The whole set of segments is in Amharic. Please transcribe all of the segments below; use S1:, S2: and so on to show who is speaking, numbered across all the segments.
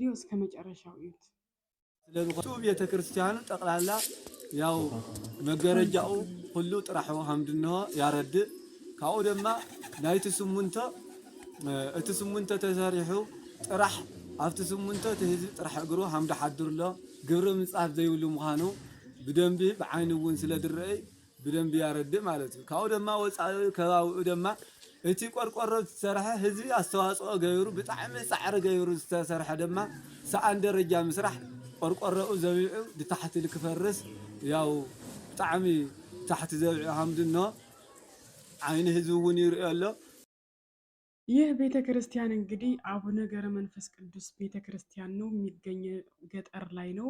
S1: ቪዲዮ እስከ መጨረሻው እዩት።
S2: ስለዚህ ቤተ ክርስቲያኑ ጠቅላላ ያው መገረጃው ሁሉ ጥራሑ ሐምድነው ያረድ ካው ደማ ናይቲ ስሙንተ እቲ ስሙንተ ተሰሪሑ ጥራሕ ኣብቲ ስሙንተ ተህዝብ ጥራሕ እግሩ ሐምድ ሓድርሎ ግብረ ምጻፍ ዘይብሉ ምዃኑ ብደንቢ ብዓይኑ እውን ስለድረይ ብደንቢ ያረድ ማለት እዩ። ካው ደማ ወጻኢ ከባቢኡ ደማ እቲ ቆርቆሮ ዝተሰርሐ ህዝቢ ኣስተዋጽኦ ገይሩ ብጣዕሚ ጻዕሪ ገይሩ ዝተሰርሐ ደማ ሰኣን ደረጃ ምስራሕ ቆርቆሮኡ ዘቢዑ ብታሕቲ ልክፈርስ ያው ብጣዕሚ ታሕቲ ዘቢዑ ሐምድነው ዓይኒ ህዝቢ እውን ይርእዮ ኣሎ።
S1: ይህ ቤተ ክርስቲያን እንግዲህ አቡነ ገብረ መንፈስ ቅዱስ ቤተ ክርስቲያን ነው። የሚገኝ ገጠር ላይ ነው።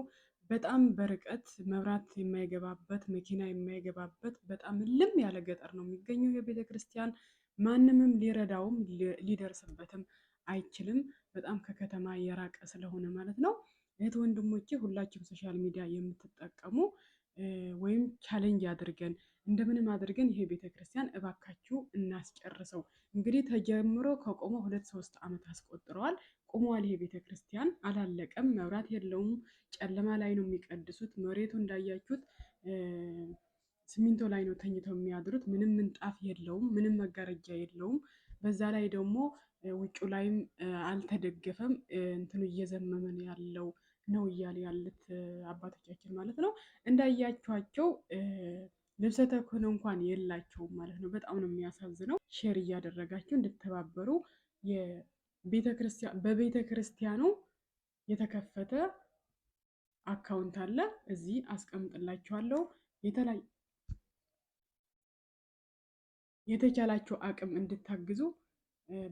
S1: በጣም በርቀት መብራት የማይገባበት መኪና የማይገባበት በጣም ልም ያለ ገጠር ነው የሚገኘው የቤተ ክርስቲያን። ማንምም ሊረዳውም ሊደርስበትም አይችልም። በጣም ከከተማ የራቀ ስለሆነ ማለት ነው። እህት ወንድሞቼ ሁላችሁም ሶሻል ሚዲያ የምትጠቀሙ ወይም ቻሌንጅ አድርገን እንደምንም አድርገን ይሄ ቤተክርስቲያን እባካችሁ እናስጨርሰው። እንግዲህ ተጀምሮ ከቆመ 2-3 ዓመት አስቆጥረዋል። ቆመዋል። ይሄ ቤተክርስቲያን አላለቀም። መብራት የለውም። ጨለማ ላይ ነው የሚቀድሱት። መሬቱ እንዳያችሁት ሲሚንቶ ላይ ነው ተኝተው የሚያድሩት። ምንም ምንጣፍ የለውም። ምንም መጋረጃ የለውም። በዛ ላይ ደግሞ ውጩ ላይም አልተደገፈም። እንትኑ እየዘመመ ያለው ነው እያሉ ያሉት አባቶቻችን ማለት ነው። እንዳያችኋቸው ልብሰ ተክህኖ እንኳን የላቸውም ማለት ነው። በጣም ነው የሚያሳዝነው። ሼር እያደረጋችሁ እንድትተባበሩ በቤተ ክርስቲያኑ የተከፈተ አካውንት አለ፣ እዚህ አስቀምጥላችኋለሁ። የተቻላችሁ አቅም እንድታግዙ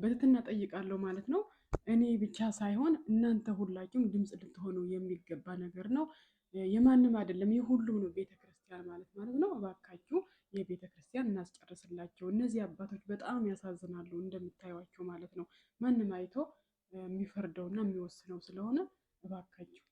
S1: በትህትና ጠይቃለሁ ማለት ነው። እኔ ብቻ ሳይሆን እናንተ ሁላችሁም ድምጽ ልትሆኑ የሚገባ ነገር ነው። የማንም አይደለም፣ የሁሉም ነው ቤተክርስቲያን ማለት ነው። እባካችሁ የቤተክርስቲያን እናስጨርስላቸው። እነዚህ አባቶች በጣም ያሳዝናሉ እንደምታዩዋቸው ማለት ነው። ማንም አይቶ የሚፈርደውና የሚወስነው ስለሆነ እባካችሁ